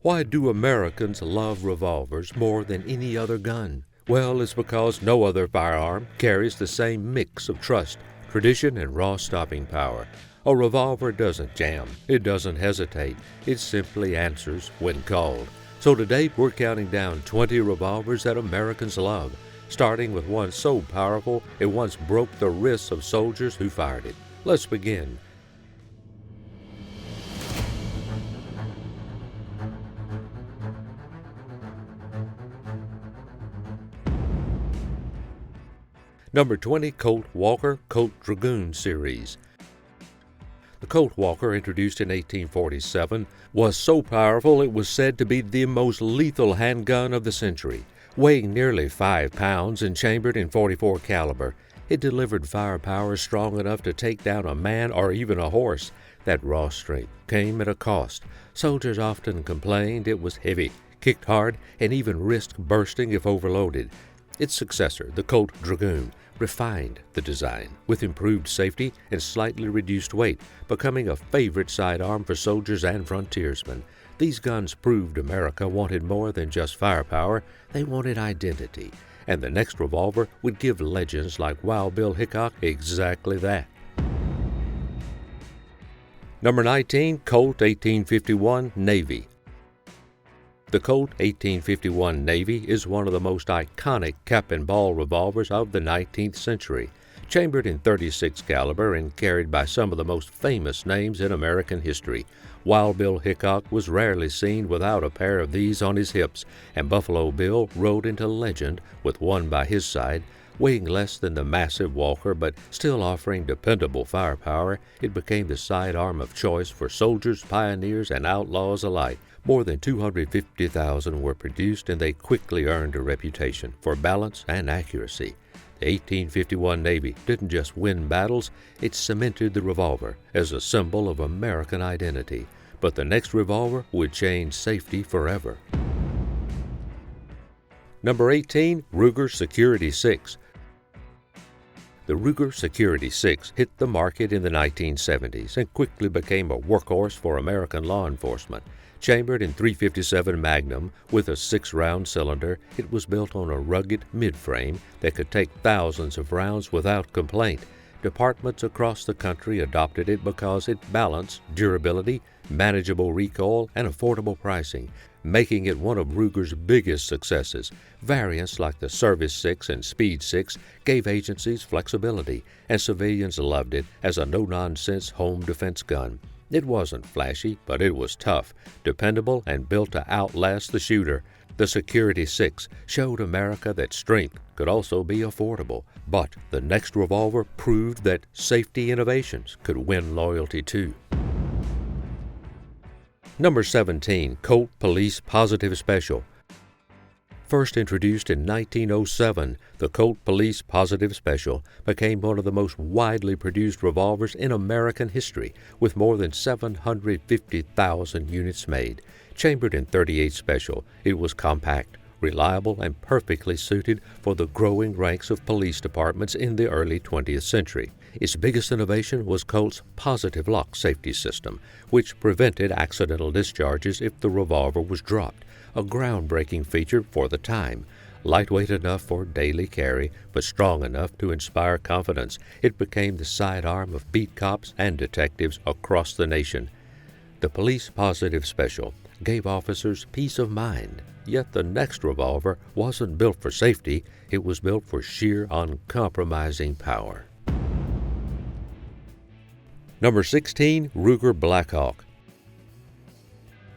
Why do Americans love revolvers more than any other gun? Well, it's because no other firearm carries the same mix of trust, tradition, and raw stopping power. A revolver doesn't jam. It doesn't hesitate. It simply answers when called. So today we're counting down 20 revolvers that Americans love, starting with one so powerful it once broke the wrists of soldiers who fired it. Let's begin. Number 20, Colt Walker Colt Dragoon Series. The Colt Walker, introduced in 1847, was so powerful it was said to be the most lethal handgun of the century. Weighing nearly 5 pounds and chambered in .44 caliber, it delivered firepower strong enough to take down a man or even a horse. That raw strength came at a cost. Soldiers often complained it was heavy, kicked hard, and even risked bursting if overloaded. Its successor, the Colt Dragoon, refined the design with improved safety and slightly reduced weight, becoming a favorite sidearm for soldiers and frontiersmen. These guns proved America wanted more than just firepower. They wanted identity, and the next revolver would give legends like Wild Bill Hickok exactly that. Number 19, Colt 1851 Navy. The Colt 1851 Navy is one of the most iconic cap-and-ball revolvers of the 19th century. Chambered in .36 caliber and carried by some of the most famous names in American history, Wild Bill Hickok was rarely seen without a pair of these on his hips, and Buffalo Bill rode into legend with one by his side. Weighing less than the massive Walker but still offering dependable firepower, it became the sidearm of choice for soldiers, pioneers, and outlaws alike. More than 250,000 were produced, and they quickly earned a reputation for balance and accuracy. The 1851 Navy didn't just win battles, it cemented the revolver as a symbol of American identity. But the next revolver would change safety forever. Number 18, Ruger Security 6. The Ruger Security 6 hit the market in the 1970s and quickly became a workhorse for American law enforcement. Chambered in .357 Magnum with a 6-round cylinder, it was built on a rugged midframe that could take thousands of rounds without complaint. Departments across the country adopted it because it balanced durability, manageable recoil, and affordable pricing, making it one of Ruger's biggest successes. Variants like the Service 6 and Speed 6 gave agencies flexibility, and civilians loved it as a no-nonsense home defense gun. It wasn't flashy, but it was tough, dependable, and built to outlast the shooter. The Security 6 showed America that strength could also be affordable, but the next revolver proved that safety innovations could win loyalty too. Number 17, Colt Police Positive Special. First introduced in 1907, the Colt Police Positive Special became one of the most widely produced revolvers in American history, with more than 750,000 units made. Chambered in .38 Special, it was compact, reliable, and perfectly suited for the growing ranks of police departments in the early 20th century. Its biggest innovation was Colt's Positive Lock safety system, which prevented accidental discharges if the revolver was dropped, a groundbreaking feature for the time. Lightweight enough for daily carry, but strong enough to inspire confidence, it became the sidearm of beat cops and detectives across the nation. The Police Positive Special gave officers peace of mind, yet the next revolver wasn't built for safety, it was built for sheer, uncompromising power. Number 16, Ruger Blackhawk.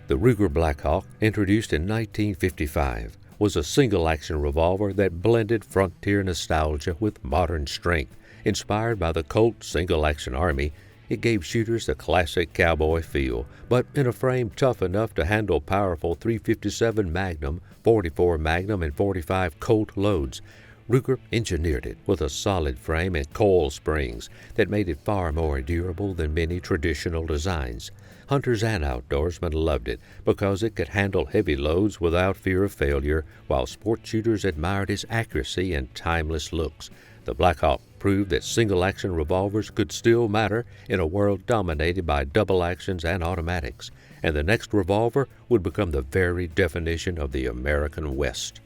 The Ruger Blackhawk, introduced in 1955, was a single-action revolver that blended frontier nostalgia with modern strength. Inspired by the Colt single-action army, it gave shooters the classic cowboy feel, but in a frame tough enough to handle powerful .357 Magnum, .44 Magnum, and .45 Colt loads. Ruger engineered it with a solid frame and coil springs that made it far more durable than many traditional designs. Hunters and outdoorsmen loved it because it could handle heavy loads without fear of failure, while sport shooters admired its accuracy and timeless looks. The Blackhawk proved that single-action revolvers could still matter in a world dominated by double actions and automatics. and the next revolver would become the very definition of the American West.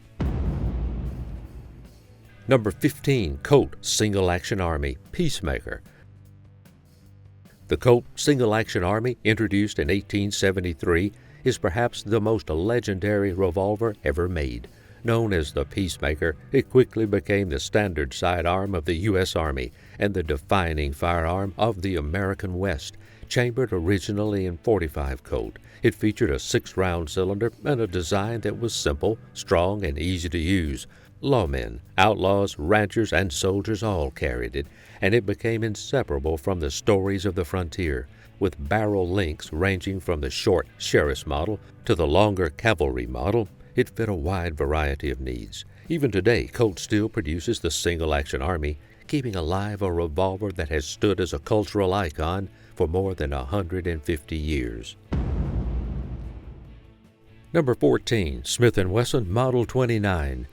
Number 15, Colt Single Action Army Peacemaker. The Colt Single Action Army, introduced in 1873, is perhaps the most legendary revolver ever made. Known as the Peacemaker, it quickly became the standard sidearm of the U.S. Army and the defining firearm of the American West. Chambered originally in .45 Colt, it featured a 6-round cylinder and a design that was simple, strong, and easy to use. Lawmen, outlaws, ranchers, and soldiers all carried it, and it became inseparable from the stories of the frontier, with barrel lengths ranging from the short sheriff's model to the longer cavalry model. It fit a wide variety of needs. Even today, Colt still produces the single-action army, keeping alive a revolver that has stood as a cultural icon for more than 150 years. Number 14, Smith & Wesson Model 29.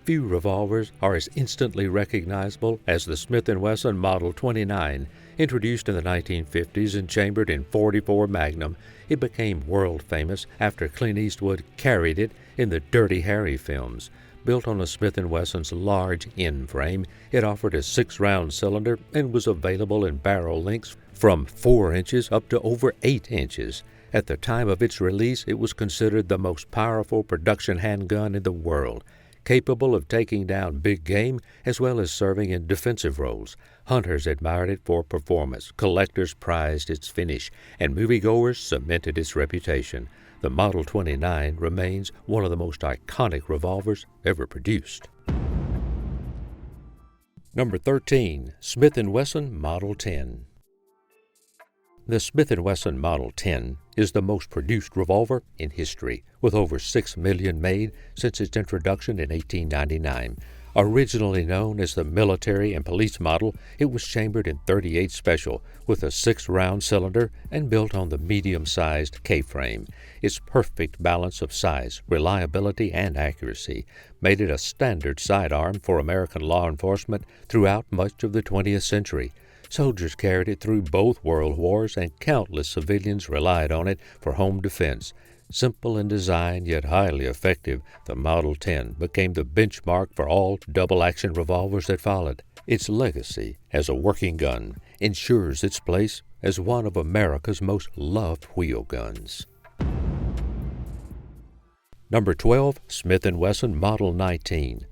Few revolvers are as instantly recognizable as the Smith & Wesson Model 29. Introduced in the 1950s and chambered in .44 Magnum, it became world famous after Clint Eastwood carried it in the Dirty Harry films. Built on a Smith & Wesson's large end frame, it offered a 6-round cylinder and was available in barrel lengths from 4 inches up to over 8 inches. At the time of its release, it was considered the most powerful production handgun in the world, capable of taking down big game as well as serving in defensive roles. Hunters admired it for performance, collectors prized its finish, and moviegoers cemented its reputation. The Model 29 remains one of the most iconic revolvers ever produced. Number 13, Smith & Wesson Model 10. The Smith & Wesson Model 10 is the most produced revolver in history, with over 6 million made since its introduction in 1899. Originally known as the military and police model, it was chambered in .38 Special with a 6-round cylinder and built on the medium-sized K-frame. Its perfect balance of size, reliability, and accuracy made it a standard sidearm for American law enforcement throughout much of the 20th century. Soldiers carried it through both world wars, and countless civilians relied on it for home defense. Simple in design yet highly effective, the Model 10 became the benchmark for all double-action revolvers that followed. Its legacy as a working gun ensures its place as one of America's most loved wheel guns. Number 12, Smith & Wesson Model 19.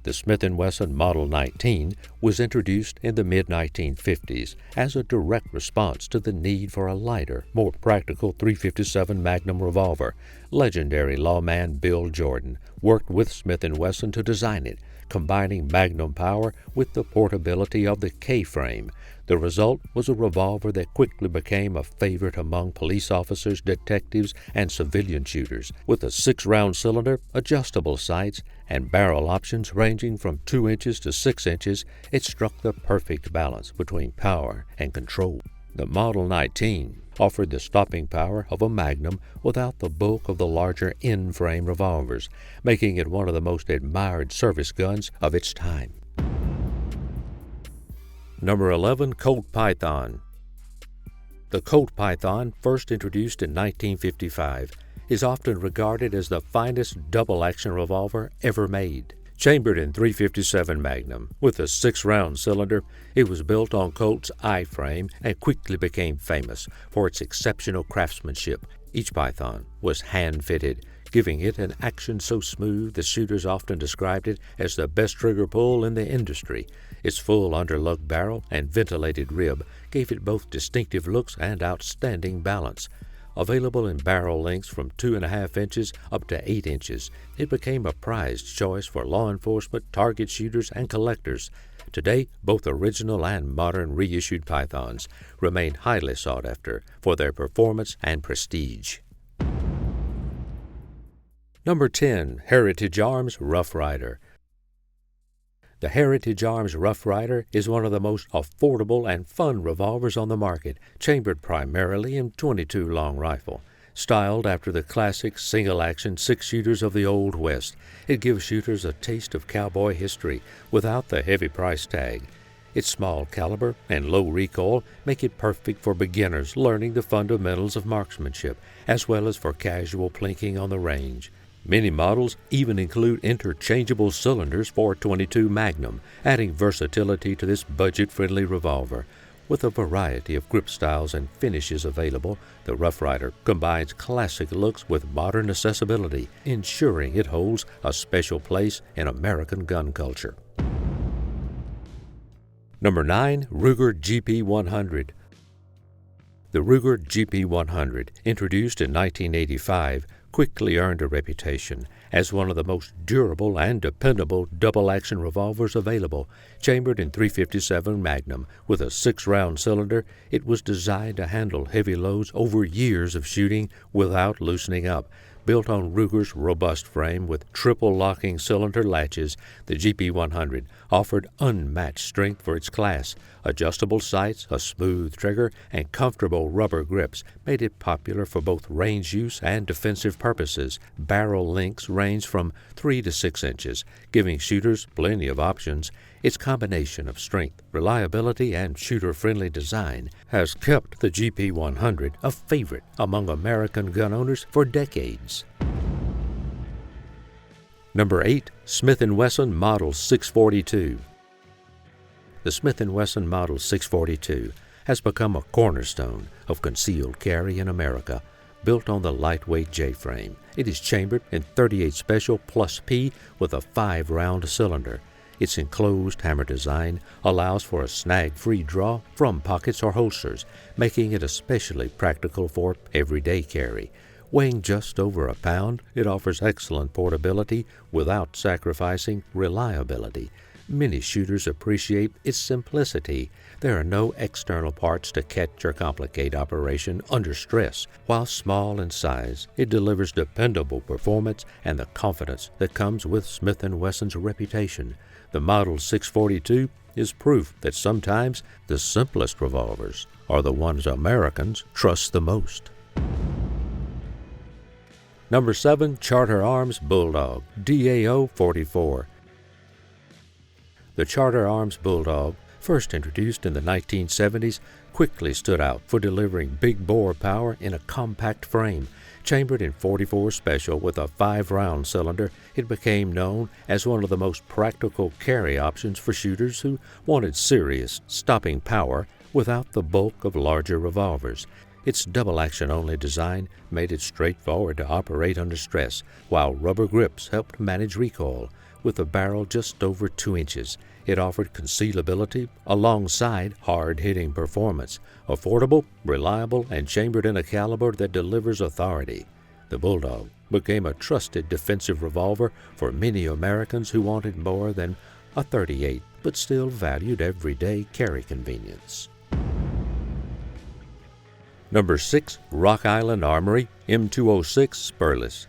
The Smith & Wesson Model 19 was introduced in the mid-1950s as a direct response to the need for a lighter, more practical .357 Magnum revolver. Legendary lawman Bill Jordan worked with Smith & Wesson to design it, combining Magnum power with the portability of the K-frame. The result was a revolver that quickly became a favorite among police officers, detectives, and civilian shooters. With a 6-round cylinder, adjustable sights, and barrel options ranging from 2 inches to 6 inches, it struck the perfect balance between power and control. The Model 19 offered the stopping power of a Magnum without the bulk of the larger end-frame revolvers, making it one of the most admired service guns of its time. Number 11, Colt Python. The Colt Python, first introduced in 1955, is often regarded as the finest double-action revolver ever made. Chambered in .357 Magnum with a 6-round cylinder, it was built on Colt's I-frame and quickly became famous for its exceptional craftsmanship. Each Python was hand-fitted, giving it an action so smooth the shooters often described it as the best trigger pull in the industry. Its full underlug barrel and ventilated rib gave it both distinctive looks and outstanding balance. Available in barrel lengths from 2.5 inches up to 8 inches, it became a prized choice for law enforcement, target shooters, and collectors. Today, both original and modern reissued Pythons remain highly sought after for their performance and prestige. Number 10, Heritage Arms Rough Rider. The Heritage Arms Rough Rider is one of the most affordable and fun revolvers on the market, chambered primarily in .22 long rifle. Styled after the classic single-action six-shooters of the Old West, it gives shooters a taste of cowboy history without the heavy price tag. Its small caliber and low recoil make it perfect for beginners learning the fundamentals of marksmanship, as well as for casual plinking on the range. Many models even include interchangeable cylinders for .22 Magnum, adding versatility to this budget-friendly revolver. With a variety of grip styles and finishes available, the Rough Rider combines classic looks with modern accessibility, ensuring it holds a special place in American gun culture. Number 9. Ruger GP100. The Ruger GP100, introduced in 1985, quickly earned a reputation as one of the most durable and dependable double-action revolvers available. Chambered in .357 Magnum with a 6-round cylinder, it was designed to handle heavy loads over years of shooting without loosening up. Built on Ruger's robust frame with triple locking cylinder latches, the GP100 offered unmatched strength for its class. Adjustable sights, a smooth trigger, and comfortable rubber grips made it popular for both range use and defensive purposes. Barrel lengths range from 3 to 6 inches, giving shooters plenty of options. Its combination of strength, reliability, and shooter-friendly design has kept the GP100 a favorite among American gun owners for decades. Number 8. Smith & Wesson Model 642. The Smith & Wesson Model 642 has become a cornerstone of concealed carry in America. Built on the lightweight J-frame, it is chambered in .38 Special Plus P with a 5-round cylinder. Its enclosed hammer design allows for a snag-free draw from pockets or holsters, making it especially practical for everyday carry. Weighing just over a pound, it offers excellent portability without sacrificing reliability. Many shooters appreciate its simplicity. There are no external parts to catch or complicate operation under stress. While small in size, it delivers dependable performance and the confidence that comes with Smith & Wesson's reputation. The Model 642 is proof that sometimes the simplest revolvers are the ones Americans trust the most. Number 7. Charter Arms Bulldog DAO 44. The Charter Arms Bulldog, first introduced in the 1970s, quickly stood out for delivering big bore power in a compact frame. Chambered in .44 Special with a 5-round cylinder, it became known as one of the most practical carry options for shooters who wanted serious stopping power without the bulk of larger revolvers. Its double-action-only design made it straightforward to operate under stress, while rubber grips helped manage recoil. With a barrel just over 2 inches, it offered concealability alongside hard-hitting performance. Affordable, reliable, and chambered in a caliber that delivers authority, the Bulldog became a trusted defensive revolver for many Americans who wanted more than a .38 but still valued everyday carry convenience. Number 6. Rock Island Armory M206 Spurless.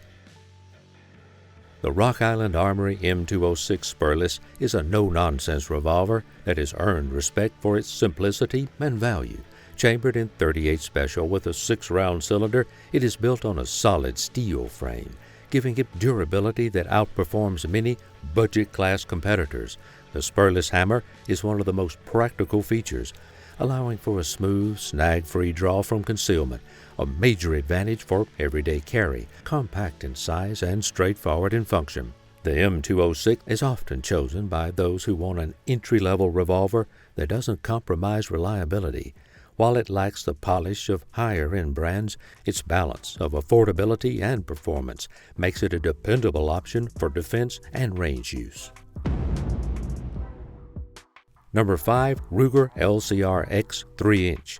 The Rock Island Armory M206 Spurless is a no-nonsense revolver that has earned respect for its simplicity and value. Chambered in .38 Special with a 6-round cylinder, it is built on a solid steel frame, giving it durability that outperforms many budget-class competitors. The Spurless hammer is one of the most practical features, allowing for a smooth, snag-free draw from concealment, a major advantage for everyday carry, compact in size and straightforward in function. The M206 is often chosen by those who want an entry-level revolver that doesn't compromise reliability. While it lacks the polish of higher-end brands, its balance of affordability and performance makes it a dependable option for defense and range use. Number 5. Ruger LCR X 3-inch.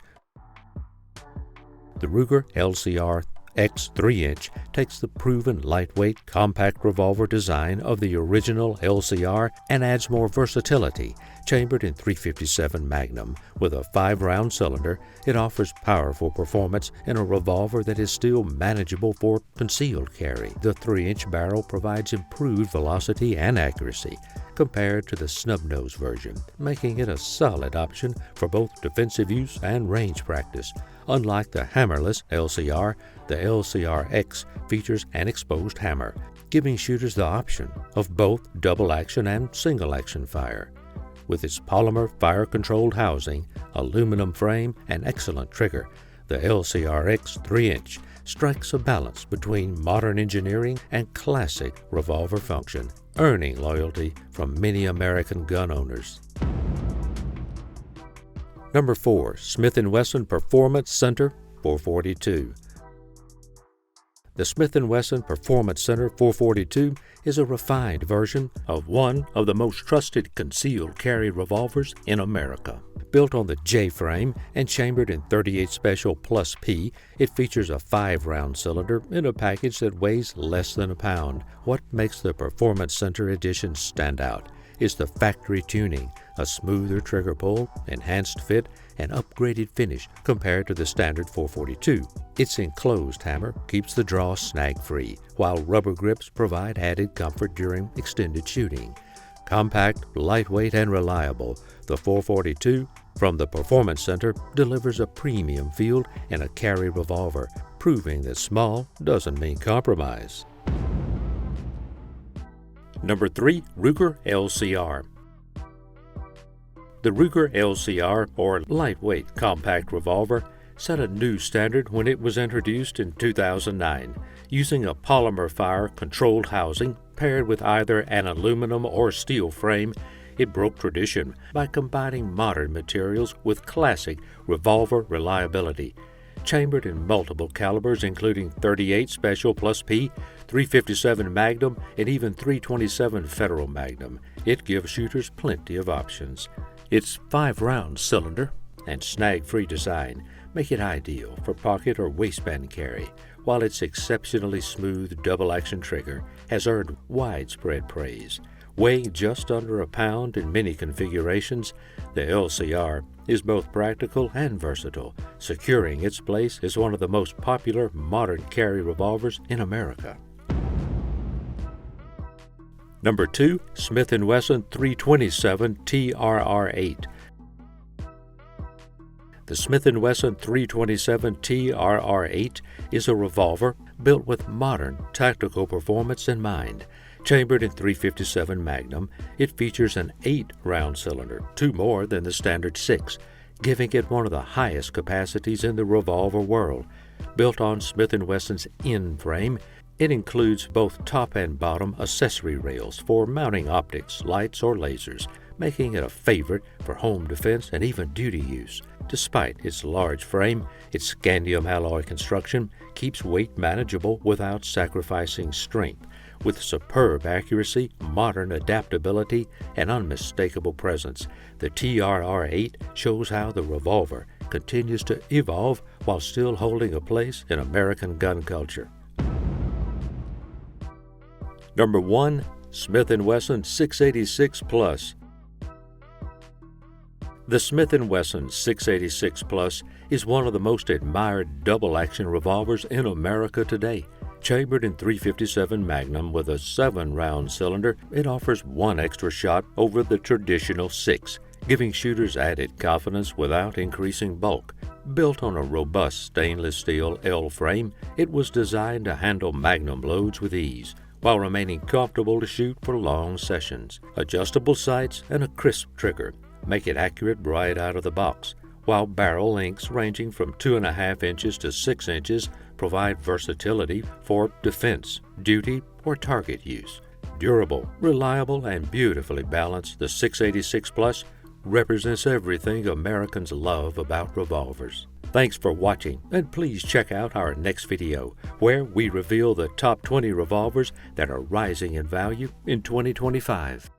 The Ruger LCR X 3-inch takes the proven lightweight, compact revolver design of the original LCR and adds more versatility. Chambered in .357 Magnum with a 5-round cylinder, it offers powerful performance in a revolver that is still manageable for concealed carry. The 3-inch barrel provides improved velocity and accuracy compared to the snub-nose version, making it a solid option for both defensive use and range practice. Unlike the hammerless LCR, the LCR-X features an exposed hammer, giving shooters the option of both double-action and single-action fire. With its polymer fire-controlled housing, aluminum frame, and excellent trigger, the LCRX 3-inch strikes a balance between modern engineering and classic revolver function, earning loyalty from many American gun owners. Number 4. Smith & Wesson Performance Center 442. The Smith & Wesson Performance Center 442 is a refined version of one of the most trusted concealed carry revolvers in America. Built on the J-frame and chambered in .38 Special Plus P, it features a 5-round cylinder in a package that weighs less than a pound. What makes the Performance Center Edition stand out is the factory tuning, a smoother trigger pull, enhanced fit, and upgraded finish compared to the standard 442. Its enclosed hammer keeps the draw snag-free, while rubber grips provide added comfort during extended shooting. Compact, lightweight, and reliable, the 442 from the Performance Center delivers a premium feel in a carry revolver, proving that small doesn't mean compromise. Number 3. Ruger LCR. The Ruger LCR, or Lightweight Compact Revolver, set a new standard when it was introduced in 2009. Using a polymer fire-controlled housing paired with either an aluminum or steel frame, it broke tradition by combining modern materials with classic revolver reliability. Chambered in multiple calibers including .38 Special Plus P, .357 Magnum, and even .327 Federal Magnum, it gives shooters plenty of options. Its 5-round cylinder and snag-free design make it ideal for pocket or waistband carry, while its exceptionally smooth double-action trigger has earned widespread praise. Weighing just under a pound in many configurations, the LCR is both practical and versatile, securing its place as one of the most popular modern carry revolvers in America. Number 2. Smith & Wesson 327 TRR8. The Smith & Wesson 327 TRR8 is a revolver built with modern tactical performance in mind. Chambered in .357 Magnum, it features an 8-round cylinder, 2 more than the standard 6, giving it one of the highest capacities in the revolver world. Built on Smith & Wesson's N-frame, it includes both top and bottom accessory rails for mounting optics, lights, or lasers, making it a favorite for home defense and even duty use. Despite its large frame, its scandium alloy construction keeps weight manageable without sacrificing strength. With superb accuracy, modern adaptability, and unmistakable presence, the TRR8 shows how the revolver continues to evolve while still holding a place in American gun culture. Number 1. Smith & Wesson 686 Plus. The Smith & Wesson 686 Plus is one of the most admired double-action revolvers in America today. Chambered in .357 Magnum with a 7-round cylinder, it offers 1 extra shot over the traditional 6, giving shooters added confidence without increasing bulk. Built on a robust stainless steel L-frame, it was designed to handle Magnum loads with ease, while remaining comfortable to shoot for long sessions. Adjustable sights and a crisp trigger make it accurate right out of the box, while barrel lengths ranging from 2.5 inches to 6 inches provide versatility for defense, duty, or target use. Durable, reliable, and beautifully balanced, the 686 Plus represents everything Americans love about revolvers. Thanks for watching, and please check out our next video, where we reveal the top 20 revolvers that are rising in value in 2025.